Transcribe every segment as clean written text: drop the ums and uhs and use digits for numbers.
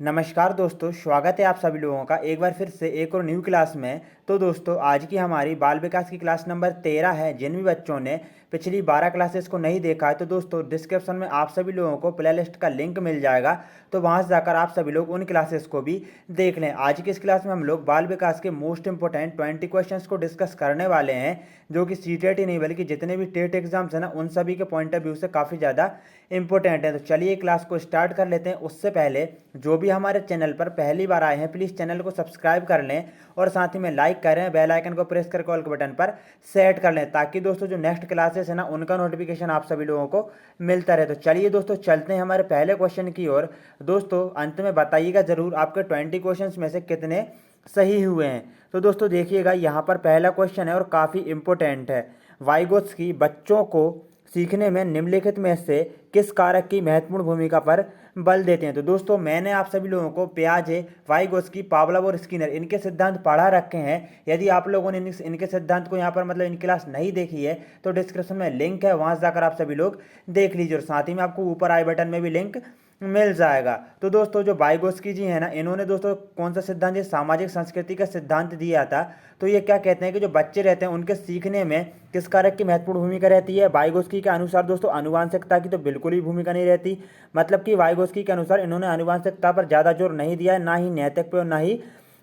नमस्कार दोस्तों, स्वागत है आप सभी लोगों का एक बार फिर से एक और न्यू क्लास में। तो दोस्तों, आज की हमारी बाल विकास की क्लास नंबर 13 है। जिन भी बच्चों ने पिछली 12 क्लासेस को नहीं देखा है तो दोस्तों डिस्क्रिप्शन में आप सभी लोगों को प्लेलिस्ट का लिंक मिल जाएगा, तो वहां से जाकर आप सभी लोग उन क्लासेस को भी देख लें। आज की इस क्लास में हम लोग बाल विकास के मोस्ट इंपोर्टेंट 20 क्वेश्चंस को डिस्कस करने वाले हैं, जो कि सीटेट ही नहीं बल्कि जितने भी टेट एग्जाम्स हैं ना, उन सभी के पॉइंट ऑफ व्यू से काफ़ी ज़्यादा इंपॉर्टेंट है। तो चलिए क्लास को स्टार्ट कर लेते हैं। उससे पहले जो भी हमारे चैनल पर पहली बार आए हैं, प्लीज़ चैनल को सब्सक्राइब कर लें और साथ ही में लाइक करें, बेल आइकन को प्रेस करके ऑल के बटन पर सेट कर लें, ताकि दोस्तों जो नेक्स्ट क्लासेस है ना, उनका नोटिफिकेशन आप सभी लोगों को मिलता रहे। तो चलिए दोस्तों, चलते हैं हमारे पहले क्वेश्चन की ओर। दोस्तों अंत में बताइएगा ज़रूर आपके 20 क्वेश्चन में से कितने सही हुए हैं। तो दोस्तों देखिएगा, यहाँ पर पहला क्वेश्चन है और काफ़ी इंपॉर्टेंट है। वाइगोत्स्की बच्चों को सीखने में निम्नलिखित में से किस कारक की महत्वपूर्ण भूमिका पर बल देते हैं। तो दोस्तों मैंने आप सभी लोगों को पियाजे, वाइगोत्स्की, पावलोव और स्किनर इनके सिद्धांत पढ़ा रखे हैं। यदि आप लोगों ने इनके सिद्धांत को यहाँ पर मतलब इनकी क्लास नहीं देखी है तो डिस्क्रिप्शन में लिंक है, वहाँ से जाकर आप सभी लोग देख लीजिए और साथ ही में आपको ऊपर आई बटन में भी लिंक मिल जाएगा। तो दोस्तों जो वाइगोत्स्की जी हैं ना, इन्होंने दोस्तों कौन सा सिद्धांत, ये सामाजिक संस्कृति का सिद्धांत दिया था। तो ये क्या कहते हैं कि जो बच्चे रहते हैं उनके सीखने में किस कारक की महत्वपूर्ण भूमिका रहती है। वाइगोत्स्की के अनुसार दोस्तों आनुवंशिकता की तो बिल्कुल भी भूमिका नहीं रहती। मतलब कि वाइगोत्स्की के अनुसार इन्होंने आनुवंशिकता पर ज़्यादा जोर नहीं दिया है, ना ही नैतिक पे और ना ही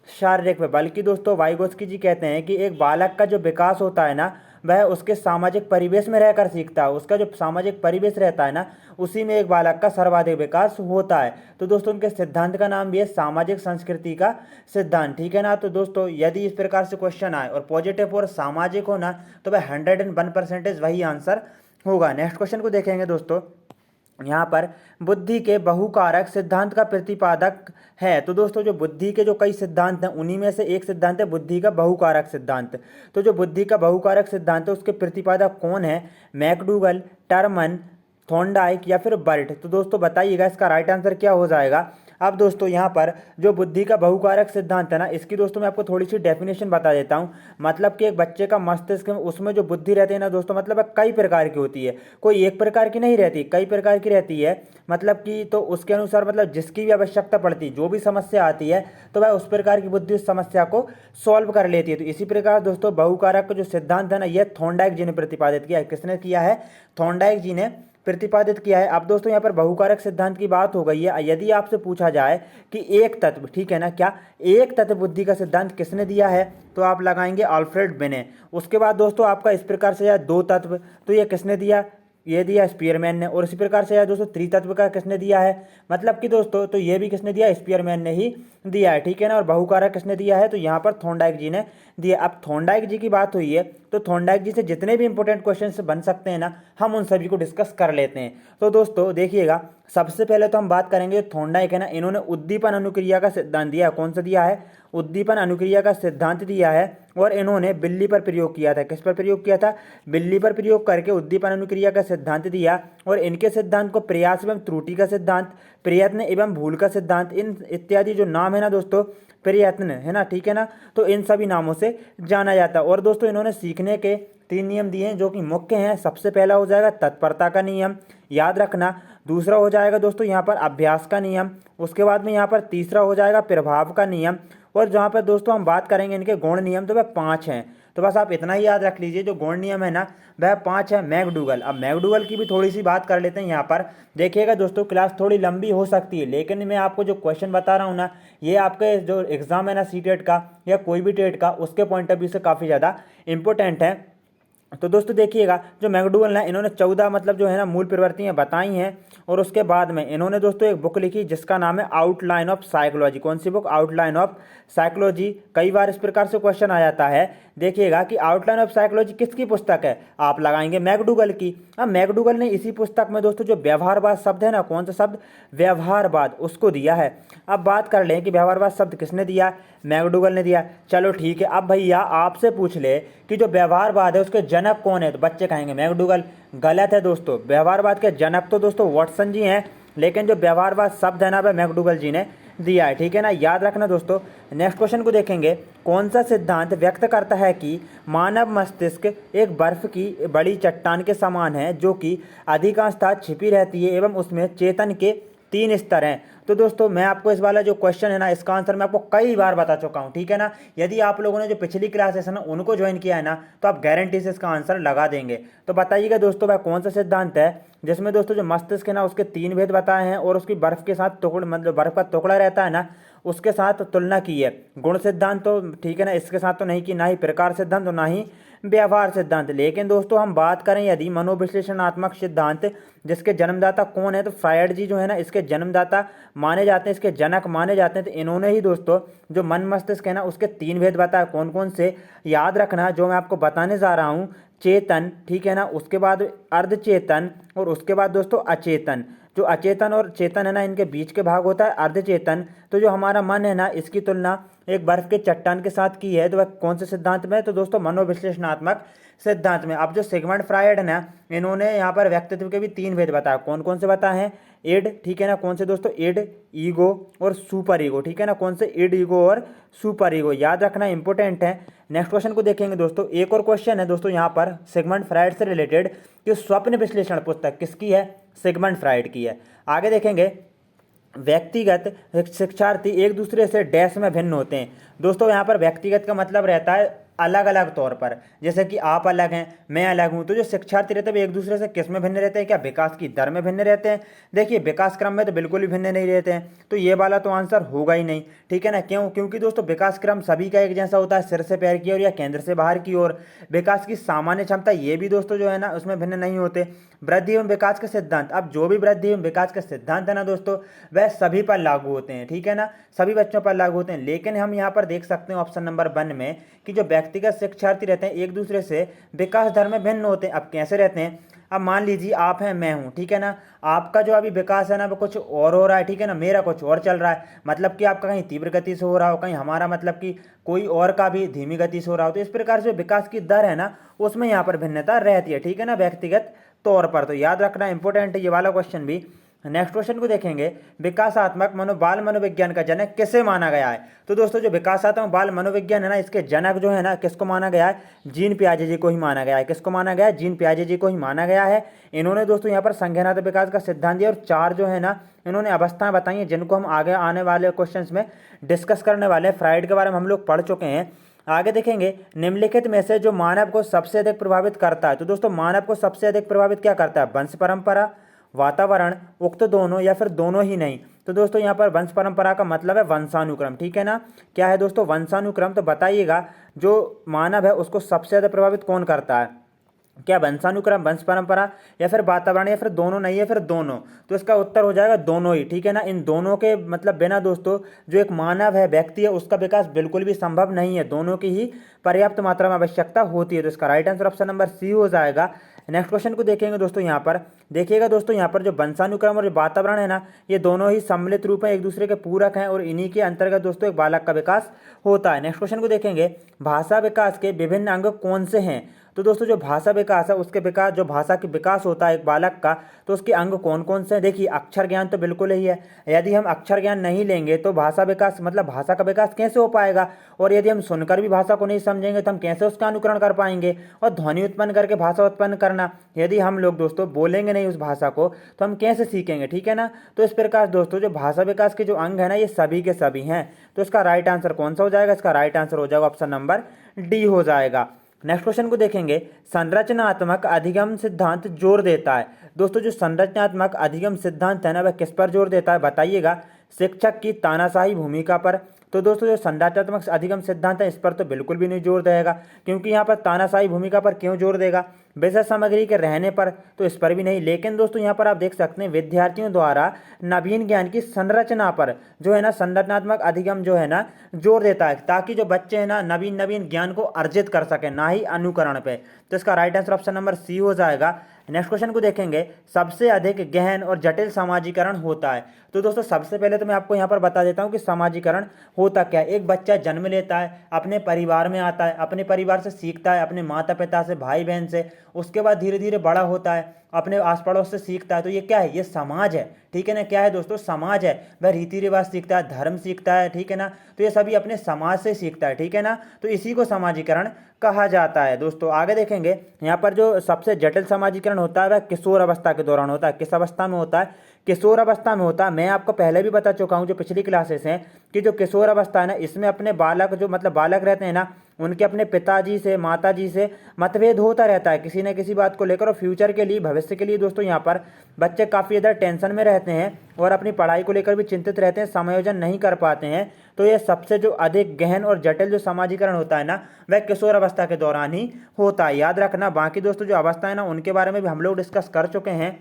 शारीरिक पे, बल्कि दोस्तों वाइगोत्स्की जी कहते हैं कि एक बालक का जो विकास होता है ना, वह उसके सामाजिक परिवेश में रहकर सीखता है। उसका जो सामाजिक परिवेश रहता है ना, उसी में एक बालक का सर्वाधिक विकास होता है। तो दोस्तों उनके सिद्धांत का नाम भी है सामाजिक संस्कृति का सिद्धांत, ठीक है ना। तो दोस्तों यदि इस प्रकार से क्वेश्चन आए और पॉजिटिव और सामाजिक हो ना, तो वह 101% वही आंसर होगा। नेक्स्ट क्वेश्चन को देखेंगे दोस्तों। यहाँ पर बुद्धि के बहुकारक सिद्धांत का प्रतिपादक है। तो दोस्तों जो बुद्धि के जो कई सिद्धांत हैं, उन्हीं में से एक सिद्धांत है बुद्धि का बहुकारक सिद्धांत। तो जो बुद्धि का बहुकारक सिद्धांत है उसके प्रतिपादक कौन है? मैकडूगल, टर्मन, थॉर्नडाइक या फिर बर्ट। तो दोस्तों बताइएगा इसका राइट आंसर क्या हो जाएगा। अब दोस्तों यहाँ पर जो बुद्धि का बहुकारक सिद्धांत है ना, इसकी दोस्तों मैं आपको थोड़ी सी डेफिनेशन बता देता हूँ। मतलब कि एक बच्चे का मस्तिष्क में उसमें जो बुद्धि रहती है ना दोस्तों, मतलब कई प्रकार की होती है, कोई एक प्रकार की नहीं रहती, कई प्रकार की रहती है। मतलब कि तो उसके अनुसार मतलब जिसकी भी आवश्यकता पड़ती, जो भी समस्या आती है, तो वह उस प्रकार की बुद्धि उस समस्या को सॉल्व कर लेती है। तो इसी प्रकार दोस्तों बहुकारक का जो सिद्धांत है ना, यह थॉर्नडाइक जी ने प्रतिपादित किया है। किसने किया है? थॉर्नडाइक जी ने प्रतिपादित किया है। अब दोस्तों यहाँ पर बहुकारक सिद्धांत की बात हो गई है। यदि आपसे पूछा जाए कि एक तत्व, ठीक है ना, क्या एक तत्व बुद्धि का सिद्धांत किसने दिया है, तो आप लगाएंगे अल्फ्रेड बिने। उसके बाद दोस्तों आपका इस प्रकार से है दो तत्व, तो ये किसने दिया? ये दिया स्पीयरमैन ने। और इसी प्रकार से है दोस्तों त्रितत्व का किसने दिया है? मतलब कि दोस्तों तो ये भी किसने दिया? स्पीयरमैन ने ही दिया है, ठीक है ना। और बहुकारक किसने दिया है? तो यहाँ पर थॉर्नडाइक जी ने दिया। अब थॉर्नडाइक जी की बात हुई है, तो थॉर्नडाइक जी से जितने भी इंपॉर्टेंट क्वेश्चन बन सकते हैं ना, हम उन सभी को डिस्कस कर लेते हैं। तो दोस्तों देखिएगा, सबसे पहले तो हम बात करेंगे थॉर्नडाइक है ना, इन्होंने उद्दीपन अनुक्रिया का सिद्धांत दिया। कौन सा दिया है? उद्दीपन अनुक्रिया का सिद्धांत दिया है। और इन्होंने बिल्ली पर प्रयोग किया था। किस पर प्रयोग किया था? बिल्ली पर प्रयोग करके उद्दीपन अनुक्रिया का सिद्धांत दिया। और इनके सिद्धांत को प्रयास एवं त्रुटि का सिद्धांत, प्रयत्न एवं भूल का सिद्धांत, इन इत्यादि जो नाम है ना दोस्तों, प्रयत्न है ना, ठीक है ना, तो इन सभी नामों से जाना जाता है। और दोस्तों इन्होंने सीखने के 3 नियम दिए हैं जो कि मुख्य हैं। सबसे पहला हो जाएगा तत्परता का नियम, याद रखना। दूसरा हो जाएगा दोस्तों यहाँ पर अभ्यास का नियम। उसके बाद में यहाँ पर तीसरा हो जाएगा प्रभाव का नियम। और जहाँ पर दोस्तों हम बात करेंगे इनके गुण नियम, तो वह 5 हैं। तो बस आप इतना ही याद रख लीजिए, जो गुण नियम है ना वह 5 है। मैकडूगल, अब मैकडूगल की भी थोड़ी सी बात कर लेते हैं। यहाँ पर देखिएगा दोस्तों, क्लास थोड़ी लंबी हो सकती है, लेकिन मैं आपको जो क्वेश्चन बता रहा हूँ ना, ये आपके जो एग्जाम है ना सीटेट का या कोई भी टेट का, उसके पॉइंट ऑफ व्यू से काफ़ी ज़्यादा इंपॉर्टेंट है। तो दोस्तों देखिएगा, जो मैकडूगल ने इन्होंने 14 मतलब जो है ना मूल प्रवृत्तियां बताई हैं। और उसके बाद में इन्होंने दोस्तों एक बुक लिखी जिसका नाम है आउटलाइन ऑफ साइकोलॉजी। कौन सी बुक? Outline of psychology. कई बार इस प्रकार से क्वेश्चन आ जाता है, देखिएगा कि आउटलाइन ऑफ साइकोलॉजी किसकी पुस्तक है? आप लगाएंगे मैकडूगल की। अब मैकडूगल ने इसी पुस्तक में दोस्तों जो व्यवहारवाद शब्द है ना, कौन सा शब्द? व्यवहारवाद, उसको दिया है। अब बात कर लें कि व्यवहारवाद शब्द किसने दिया? मैकडूगल ने दिया। चलो ठीक है। अब भैया आपसे पूछ ले कि जो व्यवहारवाद है उसके जनक कौन है, तो बच्चे कहेंगे मैकडूगल। गलत है दोस्तों, व्यवहारवाद के जनक तो दोस्तों वाटसन जी हैं, लेकिन जो व्यवहारवाद शब्द है ना वह मैकडूगल जी ने दिया है, ठीक है ना, याद रखना दोस्तों। नेक्स्ट क्वेश्चन को देखेंगे। कौन सा सिद्धांत व्यक्त करता है कि मानव मस्तिष्क एक बर्फ की बड़ी चट्टान के समान है, जो कि अधिकांशतः छिपी रहती है एवं उसमें चेतन के 3 स्तर हैं। तो दोस्तों मैं आपको इस वाला जो क्वेश्चन है ना, इसका आंसर मैं आपको कई बार बता चुका हूँ, ठीक है ना। यदि आप लोगों ने जो पिछली क्लासेस है ना उनको ज्वाइन किया है ना, तो आप गारंटी से इसका आंसर लगा देंगे। तो बताइएगा दोस्तों वह कौन सा सिद्धांत है जिसमें दोस्तों जो मस्तिष्क है ना उसके 3 भेद बताए हैं और उसकी बर्फ के साथ टुकड़ मतलब बर्फ का टुकड़ा रहता है ना उसके साथ तुलना की है। गुण सिद्धांत तो ठीक है ना, इसके साथ तो नहीं की, ना ही प्रकार सिद्धांत और ना ही व्यवहार सिद्धांत। लेकिन दोस्तों हम बात करें यदि मनोविश्लेषणात्मक सिद्धांत जिसके जन्मदाता कौन है, तो फ्रायड जी जो है ना इसके जन्मदाता माने जाते हैं, इसके जनक माने जाते हैं। तो इन्होंने ही दोस्तों जो मन मस्तिष्क है ना उसके 3 भेद बताए। कौन कौन से याद रखना जो मैं आपको बताने जा रहा हूँ। चेतन, ठीक है ना, उसके बाद अर्धचेतन और उसके बाद दोस्तों अचेतन। जो अचेतन और चेतन है ना इनके बीच के भाग होता है अर्धचेतन। तो जो हमारा मन है ना इसकी तुलना एक बर्फ के चट्टान के साथ की है, तो वह कौन से सिद्धांत में है, तो दोस्तों मनोविश्लेषणात्मक सिद्धांत में। अब जो सिगमंड फ्रायड है ना इन्होंने यहाँ पर व्यक्तित्व के भी 3 भेद बताया। कौन कौन से बताए हैं। इड, ठीक है ना, कौन से दोस्तों, इड, ईगो और सुपर ईगो, ठीक है ना, कौन से, इड, ईगो और सुपर ईगो। याद रखना इंपॉर्टेंट है। नेक्स्ट क्वेश्चन को देखेंगे दोस्तों। एक और क्वेश्चन है दोस्तों यहाँ पर सिगमंड फ्रायड से रिलेटेड कि स्वप्न विश्लेषण पुस्तक किसकी है, सिगमंड फ्रायड की है। आगे देखेंगे व्यक्तिगत शिक्षार्थी एक दूसरे से डैश में भिन्न होते हैं। दोस्तों यहाँ पर व्यक्तिगत का मतलब रहता है अलग अलग तौर पर, जैसे कि आप अलग हैं, मैं अलग हूं। तो जो शिक्षार्थी रहते हैं वे एक दूसरे से किस में भिन्न रहते हैं, क्या विकास की दर में भिन्न रहते हैं। देखिए विकास क्रम में तो बिल्कुल भी भिन्न नहीं रहते हैं, तो ये वाला तो आंसर होगा ही नहीं, ठीक है ना। क्यों, क्योंकि दोस्तों विकास क्रम सभी का एक जैसा होता है, सिर से पैर की ओर या केंद्र से बाहर की ओर। विकास की सामान्य क्षमता ये भी दोस्तों जो है ना उसमें भिन्न नहीं होते। वृद्धि एवं विकास के सिद्धांत, अब जो भी वृद्धि एवं विकास के सिद्धांत है ना दोस्तों वह सभी पर लागू होते हैं, ठीक है ना, सभी बच्चों पर लागू होते हैं। लेकिन हम यहाँ पर देख सकते हैं ऑप्शन नंबर 1 में कि जो व्यक्तिगत शिक्षार्थी रहते हैं एक दूसरे से विकास दर में भिन्न होते हैं। अब कैसे रहते हैं, अब मान लीजिए आप हैं, मैं हूं, ठीक है ना, आपका जो अभी विकास है ना वो कुछ और हो रहा है, ठीक है ना, मेरा कुछ और चल रहा है। मतलब कि आपका कहीं तीव्र गति से हो रहा हो, कहीं हमारा मतलब कि कोई और का भी धीमी गति से हो रहा हो। तो इस प्रकार से विकास की दर है ना उसमें यहाँ पर भिन्नता रहती है, ठीक है ना, व्यक्तिगत तौर पर। तो याद रखना इंपॉर्टेंट है ये वाला क्वेश्चन भी। नेक्स्ट क्वेश्चन को देखेंगे। विकासात्मक बाल मनोविज्ञान का जनक किसे माना गया है। तो दोस्तों जो विकासात्मक बाल मनोविज्ञान है ना इसके जनक जो है ना किसको माना गया है, जीन पियाजे जी को ही माना गया है। किसको माना गया है, जीन पियाजे जी को ही माना गया है। इन्होंने दोस्तों यहाँ पर संज्ञानात्मक विकास का सिद्धांत दिया और 4 जो है ना इन्होंने अवस्थाएं बताई हैं जिनको हम आगे आने वाले क्वेश्चंस में डिस्कस करने वाले हैं। फ्रायड के बारे में हम लोग पढ़ चुके हैं। आगे देखेंगे निम्नलिखित में से जो मानव को सबसे अधिक प्रभावित करता है। तो दोस्तों मानव को सबसे अधिक प्रभावित क्या करता है, वंश परंपरा, वातावरण, उक्त दोनों या फिर दोनों ही नहीं। तो दोस्तों यहाँ पर वंश परंपरा का मतलब है वंशानुक्रम, ठीक है ना। क्या है दोस्तों, वंशानुक्रम। तो बताइएगा जो मानव है उसको सबसे ज़्यादा प्रभावित कौन करता है, क्या वंशानुक्रम, वंश परंपरा या फिर वातावरण या फिर दोनों नहीं है फिर दोनों। तो इसका उत्तर हो जाएगा दोनों ही, ठीक है ना। इन दोनों के मतलब बिना दोस्तों जो एक मानव है, व्यक्ति है, उसका विकास बिल्कुल भी संभव नहीं है। दोनों की ही पर्याप्त मात्रा में आवश्यकता होती है। तो इसका right answer option number C हो जाएगा। नेक्स्ट क्वेश्चन को देखेंगे दोस्तों। यहाँ पर देखिएगा दोस्तों, यहाँ पर जो वंशानुक्रम और जो वातावरण है ना ये दोनों ही सम्मिलित रूप में एक दूसरे के पूरक हैं और इन्हीं के अंतर्गत दोस्तों एक बालक का विकास होता है। नेक्स्ट क्वेश्चन को देखेंगे। भाषा विकास के विभिन्न अंग कौन से हैं। तो दोस्तों जो भाषा विकास है उसके विकास, जो भाषा की विकास होता है एक बालक का, तो उसके अंग कौन कौन से हैं। देखिए अक्षर ज्ञान तो बिल्कुल ही है। यदि हम अक्षर ज्ञान नहीं लेंगे तो भाषा विकास मतलब भाषा का विकास कैसे हो पाएगा। और यदि हम सुनकर भी भाषा को नहीं समझेंगे तो हम कैसे उसका अनुकरण कर पाएंगे। और ध्वनि उत्पन्न करके भाषा उत्पन्न करना, यदि हम लोग दोस्तों बोलेंगे नहीं उस भाषा को तो हम कैसे सीखेंगे, ठीक है ना। तो इस प्रकार दोस्तों जो भाषा विकास के जो अंग है ना ये सभी के सभी हैं। तो इसका राइट आंसर कौन सा हो जाएगा, इसका राइट आंसर हो जाएगा ऑप्शन नंबर डी हो जाएगा। नेक्स्ट क्वेश्चन को देखेंगे। संरचनात्मक अधिगम सिद्धांत जोर देता है। दोस्तों जो संरचनात्मक अधिगम सिद्धांत है ना वह किस पर जोर देता है, बताइएगा। शिक्षक की तानाशाही भूमिका पर। तो दोस्तों जो संरचनात्मक अधिगम सिद्धांत है इस पर तो बिल्कुल भी नहीं जोर देगा, क्योंकि यहाँ पर तानाशाही भूमिका पर क्यों जोर देगा, विषय सामग्री के रहने पर तो इस पर भी नहीं। लेकिन दोस्तों यहाँ पर आप देख सकते हैं विद्यार्थियों द्वारा नवीन ज्ञान की संरचना पर जो है ना संरचनात्मक अधिगम जो है ना जोर देता है, ताकि जो बच्चे हैं ना नवीन नवीन ज्ञान को अर्जित कर सकें, ना ही अनुकरण पे। तो इसका right answer option number C हो जाएगा। नेक्स्ट क्वेश्चन को देखेंगे। सबसे अधिक गहन और जटिल समाजीकरण होता है। तो दोस्तों सबसे पहले तो मैं आपको यहाँ पर बता देता हूँ कि समाजीकरण होता क्या है। एक बच्चा जन्म लेता है, अपने परिवार में आता है, अपने परिवार से सीखता है, अपने माता पिता से, भाई बहन से, उसके बाद धीरे धीरे बड़ा होता है, अपने आस पड़ोस से सीखता है। तो ये क्या है, ये समाज है, ठीक है ना। क्या है दोस्तों, समाज है। वह रीति रिवाज सीखता है, धर्म सीखता है, ठीक है ना। तो ये सभी अपने समाज से सीखता है, ठीक है ना। तो इसी को समाजीकरण कहा जाता है। दोस्तों आगे देखेंगे। यहाँ पर जो सबसे जटिल समाजीकरण होता है वह किशोर अवस्था के दौरान होता है। किस अवस्था में होता है, किशोर अवस्था में होता है। मैं आपको पहले भी बता चुका हूँ जो पिछली क्लासेस हैं कि जो किशोर अवस्था है ना, इसमें अपने बालक जो मतलब बालक रहते हैं ना, उनके अपने पिताजी से माताजी से मतभेद होता रहता है किसी न किसी बात को लेकर, और फ्यूचर के लिए भविष्य के लिए दोस्तों यहाँ पर बच्चे काफ़ी ज़्यादा टेंशन में रहते हैं और अपनी पढ़ाई को लेकर भी चिंतित रहते हैं, समायोजन नहीं कर पाते हैं। तो ये सबसे जो अधिक गहन और जटिल जो समाजीकरण होता है ना, वह किशोर अवस्था के दौरान ही होता है, याद रखना। बाकी दोस्तों जो अवस्था है ना, उनके बारे में भी हम लोग डिस्कस कर चुके हैं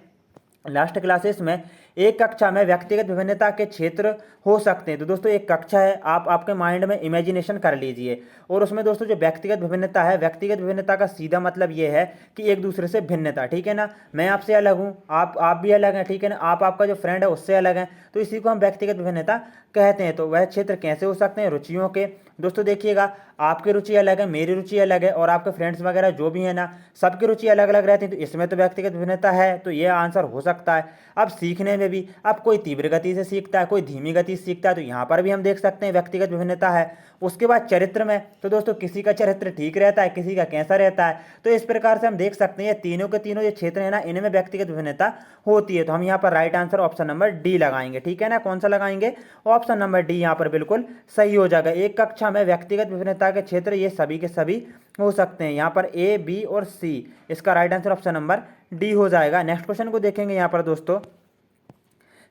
लास्ट क्लासेस में। एक कक्षा में व्यक्तिगत विभिन्नता के क्षेत्र हो सकते हैं। तो दोस्तों एक कक्षा है, आप आपके माइंड में इमेजिनेशन कर लीजिए, और उसमें दोस्तों जो व्यक्तिगत विभिन्नता है, व्यक्तिगत विभिन्नता का सीधा मतलब ये है कि एक दूसरे से भिन्नता, ठीक है ना। मैं आपसे अलग हूँ, आप भी अलग हैं, ठीक है ना। आप आपका जो फ्रेंड है उससे अलग है, तो इसी को हम व्यक्तिगत विभिन्नता कहते हैं। तो वह क्षेत्र कैसे हो सकते हैं? रुचियों के। दोस्तों देखिएगा, आपकी रुचि अलग है, मेरी रुचि अलग है, और आपके फ्रेंड्स वगैरह जो भी है ना, सबकी रुचि अलग अलग रहती है, तो इसमें तो व्यक्तिगत विभिन्नता है, तो ये आंसर हो सकता है। अब सीखने में भी, अब कोई तीव्र गति से सीखता है, कोई धीमी गति से सीखता है, तो यहाँ पर भी हम देख सकते हैं व्यक्तिगत विभिन्नता है। उसके बाद चरित्र में, तो दोस्तों किसी का चरित्र ठीक रहता है, किसी का कैसा रहता है, तो इस प्रकार से हम देख सकते हैं तीनों के तीनों ये क्षेत्र है ना, इनमें व्यक्तिगत विभिन्नता होती है। तो हम यहाँ पर right answer option number D लगाएंगे, ठीक है ना। कौन सा लगाएंगे? ऑप्शन नंबर डी यहाँ पर बिल्कुल सही हो जाएगा। एक कक्षा में व्यक्तिगत विभिन्नता के क्षेत्र ये सभी के सभी हो सकते हैं। यहाँ पर ए, बी और सी, इसका right answer option number D हो जाएगा। नेक्स्ट क्वेश्चन को देखेंगे यहाँ पर दोस्तों।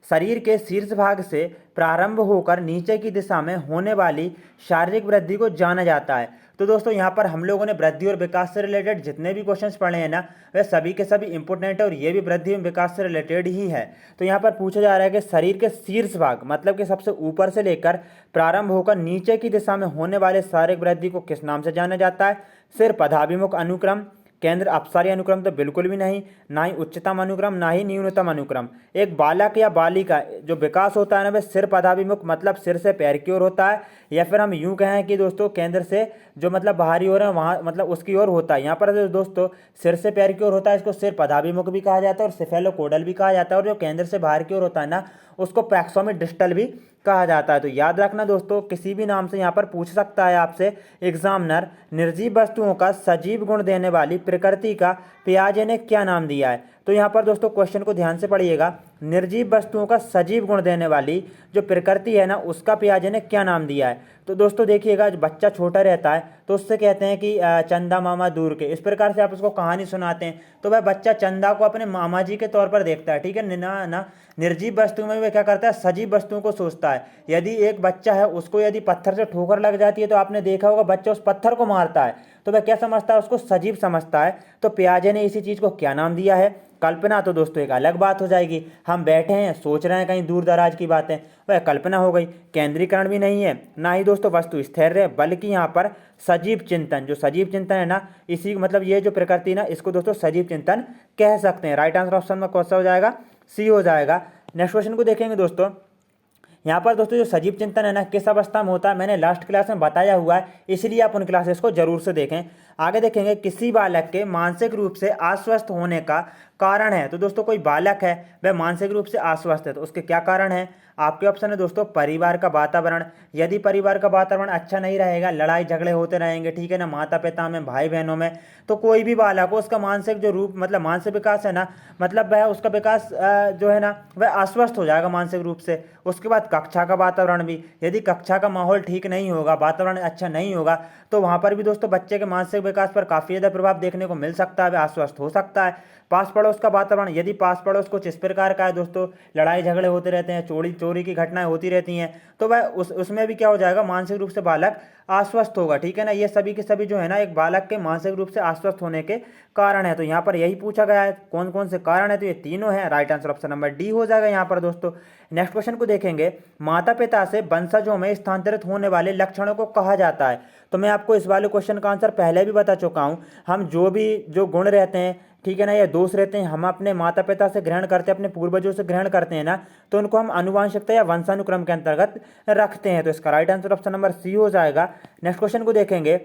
शरीर के शीर्ष भाग से प्रारंभ होकर नीचे की दिशा में होने वाली शारीरिक वृद्धि को जाना जाता है। तो दोस्तों यहाँ पर हम लोगों ने वृद्धि और विकास से रिलेटेड जितने भी क्वेश्चंस पढ़े हैं ना, वे सभी के सभी इंपॉर्टेंट है, और ये भी वृद्धि और विकास से रिलेटेड ही है। तो यहाँ पर पूछा जा रहा है कि शरीर के शीर्ष भाग मतलब कि सबसे ऊपर से लेकर प्रारंभ होकर नीचे की दिशा में होने वाले शारीरिक वृद्धि को किस नाम से जाना जाता है? सिर्फ पदाभिमुख अनुक्रम, केंद्र अपसारी अनुक्रम तो बिल्कुल भी नहीं, ना ही उच्चतम अनुक्रम, ना ही न्यूनतम अनुक्रम। एक बालक या बालिका जो विकास होता है ना, वह सिर पदाभिमुख मतलब सिर से पैर की ओर होता है, या फिर हम यूं कहें कि दोस्तों केंद्र से जो मतलब बाहरी ओर है वहाँ मतलब उसकी ओर होता है। यहाँ पर जो दोस्तों सिर से पैर की ओर होता है, इसको सिर पदाभिमुख भी कहा जाता है और सिफेलोकोडल भी कहा जाता है, और जो केंद्र से बाहर की ओर होता है ना, उसको प्रैक्सोमिक डिस्टल भी कहा जाता है। तो याद रखना दोस्तों, किसी भी नाम से यहाँ पर पूछ सकता है आपसे एग्जामिनर, निर्जीव वस्तुओं का सजीव गुण देने वाली प्रकृति का पियाजे ने क्या नाम दिया है? तो यहाँ पर दोस्तों क्वेश्चन को ध्यान से पढ़िएगा। निर्जीव वस्तुओं का सजीव गुण देने वाली जो प्रकृति है ना, उसका पियाजे ने क्या नाम दिया है? तो दोस्तों देखिएगा, जो बच्चा छोटा रहता है तो उससे कहते हैं कि चंदा मामा दूर के, इस प्रकार से आप उसको कहानी सुनाते हैं, तो वह बच्चा चंदा को अपने मामा जी के तौर पर देखता है, ठीक है ना। निर्जीव वस्तु में वह क्या करता है? सजीव वस्तुओं को सोचता है। यदि एक बच्चा है, उसको यदि पत्थर से ठोकर लग जाती है, तो आपने देखा होगा बच्चा उस पत्थर को मारता है, तो वह क्या समझता है? उसको सजीव समझता है। तो पियाजे ने इसी चीज़ को क्या नाम दिया है? कल्पना। तो दोस्तों एक अलग बात हो जाएगी, हम बैठे हैं सोच रहे हैं कहीं दूर दराज की बातें, वह कल्पना हो गई। केंद्रीकरण भी नहीं है, ना ही दोस्तों वस्तु स्थिर है, बल्कि यहाँ पर सजीव चिंतन, जो सजीव चिंतन है ना, इसी मतलब ये जो प्रकृति ना, इसको दोस्तों सजीव चिंतन कह सकते हैं। राइट आंसर ऑप्शन में कौन सा हो जाएगा? सी हो जाएगा। नेक्स्ट क्वेश्चन को देखेंगे दोस्तों। यहाँ पर दोस्तों जो सजीव चिंतन है ना, किस अवस्था में होता है, मैंने लास्ट क्लास में बताया हुआ है, इसलिए आप उन क्लासेस को जरूर से देखें। आगे देखेंगे, किसी बालक के मानसिक रूप से अस्वस्थ होने का कारण है। तो दोस्तों कोई बालक है, वह मानसिक रूप से अस्वस्थ है, तो उसके क्या कारण है? आपके ऑप्शन है दोस्तों परिवार का वातावरण। यदि परिवार का वातावरण अच्छा नहीं रहेगा, लड़ाई झगड़े होते रहेंगे, ठीक है ना, माता पिता में, भाई बहनों में, तो कोई भी बालक हो, उसका मानसिक जो रूप मतलब मानसिक विकास है ना, मतलब वह उसका विकास जो है ना, वह अस्वस्थ हो जाएगा मानसिक रूप से। उसके बाद कक्षा का वातावरण भी, यदि कक्षा का माहौल ठीक नहीं होगा, वातावरण अच्छा नहीं होगा, तो वहाँ पर भी दोस्तों बच्चे के मानसिक विकास पर काफ़ी ज़्यादा प्रभाव देखने को मिल सकता है, वह अस्वस्थ हो सकता है। पास पड़ोस का वातावरण, यदि पास पड़ोस कुछ इस प्रकार का है दोस्तों, लड़ाई झगड़े होते रहते हैं, चोरी की घटनाएं होती रहती हैं, तो वह उसमें भी क्या हो जाएगा? मानसिक रूप से बालक अस्वस्थ होगा, ठीक है ना। ये सभी के सभी जो है ना, एक बालक के मानसिक रूप से अस्वस्थ होने के कारण है। तो यहाँ पर यही पूछा गया है, कौन कौन से कारण है, तो ये तीनों है। Right answer option number D हो जाएगा यहाँ पर दोस्तों। नेक्स्ट क्वेश्चन को देखेंगे, माता पिता से वंशजों में स्थानांतरित होने वाले लक्षणों को कहा जाता है। तो मैं आपको इस वाले क्वेश्चन का आंसर पहले भी बता चुका हूँ। हम जो गुण रहते हैं, ठीक है ना, या दोष रहते हैं, हम अपने माता पिता से ग्रहण करते हैं, अपने पूर्वजों से ग्रहण करते हैं ना, तो उनको हम आनुवंशिकता या वंशानुक्रम के अंतर्गत रखते हैं। तो इसका right answer option number C हो जाएगा। नेक्स्ट क्वेश्चन को देखेंगे,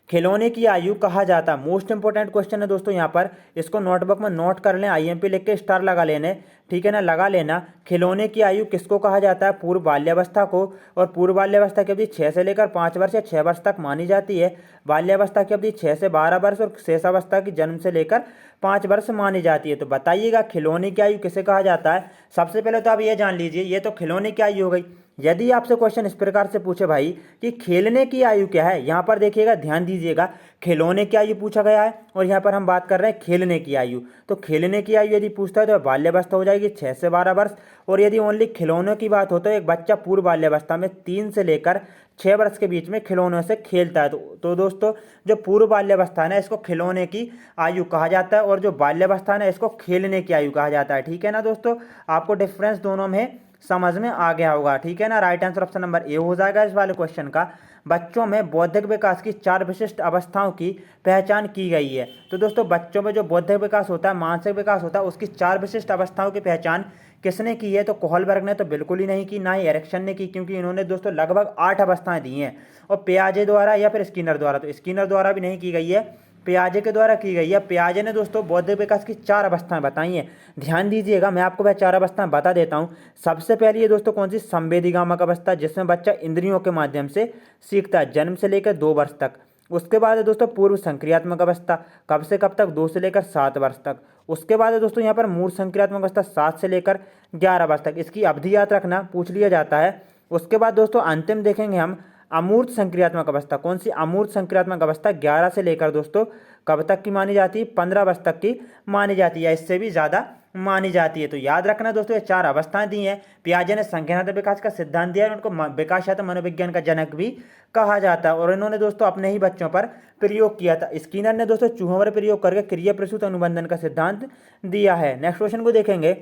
खिलौने की आयु कहा जाता है। मोस्ट इंपोर्टेंट क्वेश्चन है दोस्तों यहाँ पर, इसको नोटबुक में नोट कर लें, आईएमपी लिख के स्टार लगा लेने, ठीक है ना, लगा लेना। खिलौने की आयु किसको कहा जाता है? पूर्व बाल्यावस्था को। और पूर्व बाल्यावस्था की अवधि 6 से लेकर 5 वर्ष या 6 वर्ष तक मानी जाती है। बाल्यावस्था की अवधि 6 से 12 वर्ष और शेषावस्था की जन्म से लेकर 5 वर्ष मानी जाती है। तो बताइएगा खिलौने की आयु किसे कहा जाता है? सबसे पहले तो आप ये जान लीजिए, ये तो खिलौने की आयु हो गई। यदि आपसे क्वेश्चन इस प्रकार से पूछे भाई कि खेलने की आयु क्या है, यहाँ पर देखिएगा, ध्यान दीजिएगा, खिलौने की आयु पूछा गया है और यहाँ पर हम बात कर रहे हैं खेलने की आयु। तो खेलने की आयु यदि पूछता है तो बाल्यावस्था हो जाएगी 6 से 12 वर्ष। और यदि ओनली खिलौनों की बात हो तो एक बच्चा पूर्व बाल्यावस्था में 3 से लेकर 6 वर्ष के बीच में खिलौनों से खेलता है। तो दोस्तों जो पूर्व बाल्यावस्था है ना, इसको खिलौने की आयु कहा जाता है, और जो बाल्यावस्था है ना, इसको खेलने की आयु कहा जाता है। ठीक है ना दोस्तों, आपको डिफरेंस दोनों में समझ में आ गया होगा। ठीक है ना, right answer option number A हो जाएगा इस वाले क्वेश्चन का। बच्चों में बौद्धिक विकास की 4 विशिष्ट अवस्थाओं की पहचान की गई है। तो दोस्तों बच्चों में जो बौद्धिक विकास होता है, मानसिक विकास होता है, उसकी 4 विशिष्ट अवस्थाओं की पहचान किसने की है? तो कोहलबर्ग ने तो बिल्कुल ही नहीं की, ना ही एरिक्सन ने की, क्योंकि इन्होंने दोस्तों लगभग 8 अवस्थाएं दी हैं। और पियाजे द्वारा या फिर स्किनर द्वारा, तो स्किनर द्वारा भी नहीं की गई है, पियाजे के द्वारा की गई है। पियाजे ने दोस्तों बौद्धिक विकास की 4 अवस्थाएं बताई हैं। ध्यान दीजिएगा, मैं आपको वह 4 अवस्थाएं बता देता हूं। सबसे पहली है दोस्तों कौन सी? संवेदीगामक अवस्था, जिसमें बच्चा इंद्रियों के माध्यम से सीखता है, जन्म से लेकर 2 वर्ष तक। उसके बाद है दोस्तों पूर्व संक्रियात्मक अवस्था, कब से कब तक? 2 से लेकर 7 वर्ष तक। उसके बाद है दोस्तों यहाँ पर मूर्त संक्रियात्मक अवस्था, 7 से लेकर 11 वर्ष तक। इसकी अवधि याद रखना, पूछ लिया जाता है। उसके बाद दोस्तों अंतिम देखेंगे हम अमूर्त संक्रियात्मक अवस्था। कौन सी? अमूर्त संक्रियात्मक अवस्था 11 से लेकर दोस्तों कब तक की मानी जाती है? 15 वर्ष तक की मानी जाती है, इससे भी ज़्यादा मानी जाती है। तो याद रखना दोस्तों, ये 4 अवस्थाएं दी हैं। पियाजे ने संज्ञानात्मक विकास का सिद्धांत दिया है, उनको विकासशास्त्र मनोविज्ञान का जनक भी कहा जाता है, और इन्होंने दोस्तों अपने ही बच्चों पर प्रयोग किया था। स्किनर ने दोस्तों चूहों पर प्रयोग करके क्रिया प्रसूत अनुबंधन का सिद्धांत दिया है। नेक्स्ट क्वेश्चन को देखेंगे,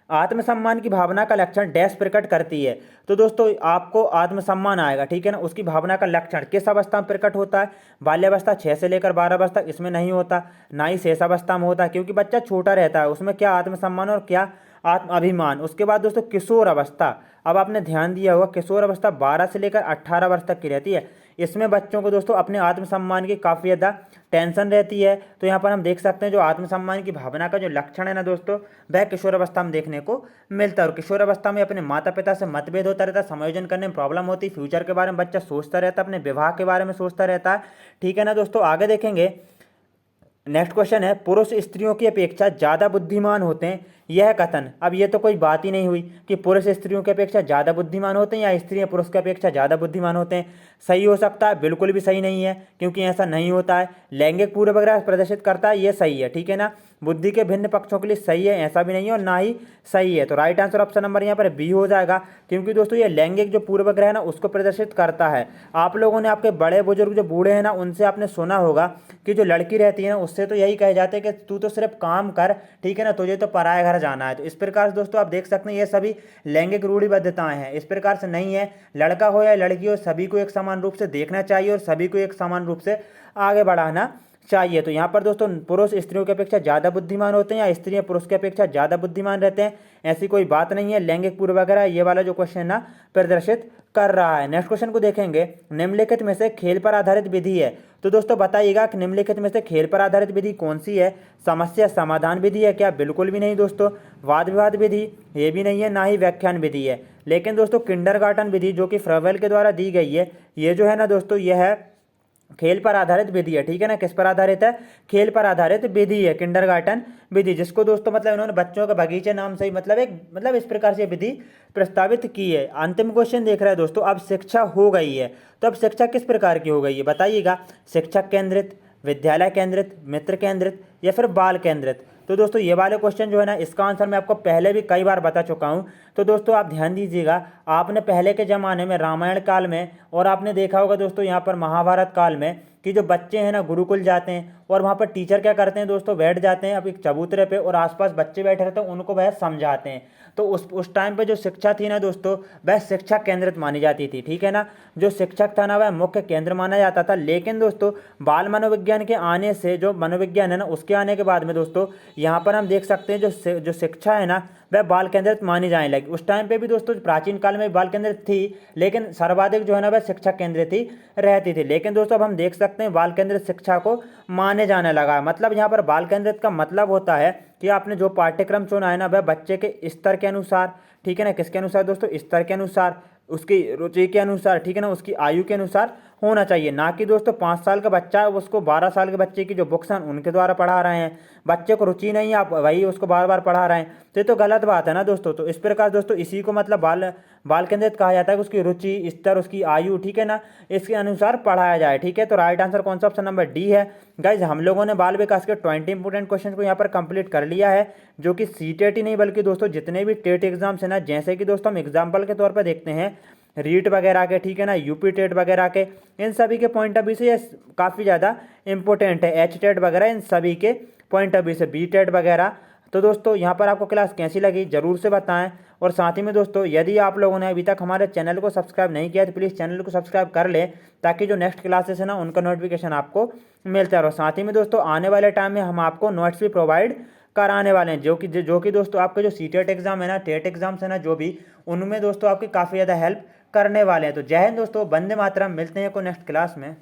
आत्मसम्मान की भावना का लक्षण डैश प्रकट करती है। तो दोस्तों आपको आत्मसम्मान आएगा, ठीक है ना, उसकी भावना का लक्षण किस अवस्था में प्रकट होता है? बाल्यावस्था 6 से लेकर 12 वर्ष तक, इसमें नहीं होता, ना ही शेषावस्था में होता है, क्योंकि बच्चा छोटा रहता है, उसमें क्या आत्मसम्मान और क्या आत्म अभिमान। उसके बाद दोस्तों किशोर अवस्था, अब आपने ध्यान दिया होगा किशोर अवस्था 12 से लेकर 18 वर्ष तक की रहती है। इसमें बच्चों को दोस्तों अपने आत्मसम्मान की काफ़ी ज़्यादा टेंशन रहती है। तो यहाँ पर हम देख सकते हैं जो आत्मसम्मान की भावना का जो लक्षण है ना दोस्तों, वह किशोर अवस्था में देखने को मिलता है। और किशोर अवस्था में अपने माता पिता से मतभेद होता रहता है, समायोजन करने में प्रॉब्लम होती है, फ्यूचर के बारे में बच्चा सोचता रहता है, अपने विवाह के बारे में सोचता रहता है। ठीक है ना दोस्तों, आगे देखेंगे। नेक्स्ट क्वेश्चन है, पुरुष स्त्रियों की अपेक्षा ज़्यादा बुद्धिमान होते हैं, यह कथन। अब ये तो कोई बात ही नहीं हुई कि पुरुष स्त्रियों की अपेक्षा ज़्यादा बुद्धिमान होते हैं या स्त्रियां पुरुष की अपेक्षा ज़्यादा बुद्धिमान होते हैं। सही हो सकता है, बिल्कुल भी सही नहीं है, क्योंकि ऐसा नहीं होता है। लैंगिक पूर्वाग्रह प्रदर्शित करता है, ये सही है, ठीक है ना। बुद्धि के भिन्न पक्षों के लिए सही है, ऐसा भी नहीं है, और ना ही सही है। तो राइट आंसर ऑप्शन नंबर यहाँ पर बी हो जाएगा, क्योंकि दोस्तों ये लैंगिक जो पूर्वाग्रह है ना उसको प्रदर्शित करता है। आप लोगों ने, आपके बड़े बुजुर्ग जो बूढ़े हैं ना, उनसे आपने सुना होगा कि जो लड़की रहती है ना उससे तो यही कहे जाते हैं कि तू तो सिर्फ काम कर, ठीक है ना, तुझे तो पराये घर जाना है। तो इस प्रकार से दोस्तों आप देख सकते हैं ये सभी लैंगिक रूढ़िबद्धताएं हैं, इस प्रकार से नहीं है। लड़का हो या लड़की हो, सभी को एक समान रूप से देखना चाहिए और सभी को एक समान रूप से आगे बढ़ाना चाहिए। तो यहाँ पर दोस्तों पुरुष स्त्रियों की अपेक्षा ज़्यादा बुद्धिमान होते हैं या स्त्रियाँ पुरुष की अपेक्षा ज़्यादा बुद्धिमान रहते हैं, ऐसी कोई बात नहीं है। लैंगिक पूर्वाग्रह ये वाला जो क्वेश्चन ना प्रदर्शित कर रहा है। नेक्स्ट क्वेश्चन को देखेंगे, निम्नलिखित में से खेल पर आधारित विधि है। तो दोस्तों बताइएगा कि निम्नलिखित में से खेल पर आधारित विधि कौन सी है? समस्या समाधान विधि है क्या? बिल्कुल भी नहीं दोस्तों। वाद विवाद विधि ये भी नहीं है, ना ही व्याख्यान विधि है। लेकिन दोस्तों किंडरगार्टन विधि जो कि फ्रेवेल के द्वारा दी गई है, ये जो है ना दोस्तों, यह है खेल पर आधारित विधि है, ठीक है ना। किस पर आधारित है? खेल पर आधारित विधि है, किंडरगार्टन विधि, जिसको दोस्तों मतलब इन्होंने बच्चों के बगीचे नाम से ही मतलब इस प्रकार से विधि प्रस्तावित की है। अंतिम क्वेश्चन देख रहे हैं दोस्तों, अब शिक्षा हो गई है, तो अब शिक्षा किस प्रकार की हो गई है बताइएगा? शिक्षक केंद्रित, विद्यालय केंद्रित, मित्र केंद्रित या फिर बाल केंद्रित? तो दोस्तों ये वाले क्वेश्चन जो है ना, इसका आंसर मैं आपको पहले भी कई बार बता चुका हूँ। तो दोस्तों आप ध्यान दीजिएगा, आपने पहले के ज़माने में रामायण काल में, और आपने देखा होगा दोस्तों यहाँ पर महाभारत काल में, कि जो बच्चे हैं ना गुरुकुल जाते हैं और वहाँ पर टीचर क्या करते हैं दोस्तों, बैठ जाते हैं अब एक चबूतरे पे और आसपास बच्चे बैठे रहते हैं, उनको वह समझाते हैं। तो उस टाइम पे जो शिक्षा थी ना दोस्तों, वह शिक्षा केंद्रित मानी जाती थी, ठीक है ना। जो शिक्षक था ना वह मुख्य केंद्र माना जाता था। लेकिन दोस्तों बाल मनोविज्ञान के आने से जो मनोविज्ञान है ना उसके उसके आने के बाद में दोस्तों यहाँ पर हम देख सकते हैं जो शिक्षा है ना वह बाल केंद्रित मानी जाने लगी। उस टाइम पे भी दोस्तों प्राचीन काल में बाल केंद्रित थी, लेकिन सर्वाधिक जो है ना वह शिक्षा केंद्रित ही रहती थी। लेकिन दोस्तों अब हम देख सकते हैं बाल केंद्रित शिक्षा को माने जाने लगा है। मतलब यहाँ पर बाल केंद्रित का मतलब होता है कि आपने जो पाठ्यक्रम चुना है ना वह बच्चे के स्तर के अनुसार, ठीक है ना, किसके अनुसार दोस्तों, स्तर के अनुसार, उसकी रुचि के अनुसार, ठीक है ना, उसकी आयु के अनुसार होना चाहिए। ना कि दोस्तों 5 साल का बच्चा है उसको 12 साल के बच्चे की जो बुक्स हैं उनके द्वारा पढ़ा रहे हैं, बच्चे को रुचि नहीं है आप वही उसको बार बार पढ़ा रहे हैं, तो ये तो गलत बात है ना दोस्तों। तो इस प्रकार दोस्तों इसी को मतलब बाल केंद्रित कहा जाता है कि उसकी रुचि, स्तर, उसकी आयु, ठीक है ना, इसके अनुसार पढ़ाया जाए। ठीक है, तो राइट आंसर कौन सा, ऑप्शन नंबर डी है। गाइज हम लोगों ने बाल विकास के 20 इंपोर्टेंट क्वेश्चन को यहाँ पर कंप्लीट कर लिया है, जो कि सीटेट ही नहीं बल्कि दोस्तों जितने भी टेट एग्जाम्स है ना, जैसे कि दोस्तों हम एग्जाम्पल के तौर पर देखते हैं रीट वगैरह के, ठीक है ना, यूपी टेट वगैरह के, इन सभी के पॉइंट ऑफ व्यू से ये काफ़ी ज़्यादा इंपॉर्टेंट है। एच टेट वगैरह इन सभी के पॉइंट ऑफ व्यू से, बी टेट वगैरह। तो दोस्तों यहाँ पर आपको क्लास कैसी लगी ज़रूर से बताएं। और साथ ही में दोस्तों यदि आप लोगों ने अभी तक हमारे चैनल को सब्सक्राइब नहीं किया तो प्लीज़ चैनल को सब्सक्राइब कर लें, ताकि जो नेक्स्ट क्लासेस है ना उनका नोटिफिकेशन आपको मिलता रहो। साथ ही में दोस्तों आने वाले टाइम में हम आपको नोट्स भी प्रोवाइड कराने वाले हैं, जो कि दोस्तों आपके जो सीटेट एग्जाम है ना, टेट एग्जाम्स है ना, जो भी उनमें दोस्तों आपकी काफ़ी ज़्यादा हेल्प करने वाले हैं। तो जय हिंद दोस्तों, वंदे मातरम, मिलते हैं को नेक्स्ट क्लास में।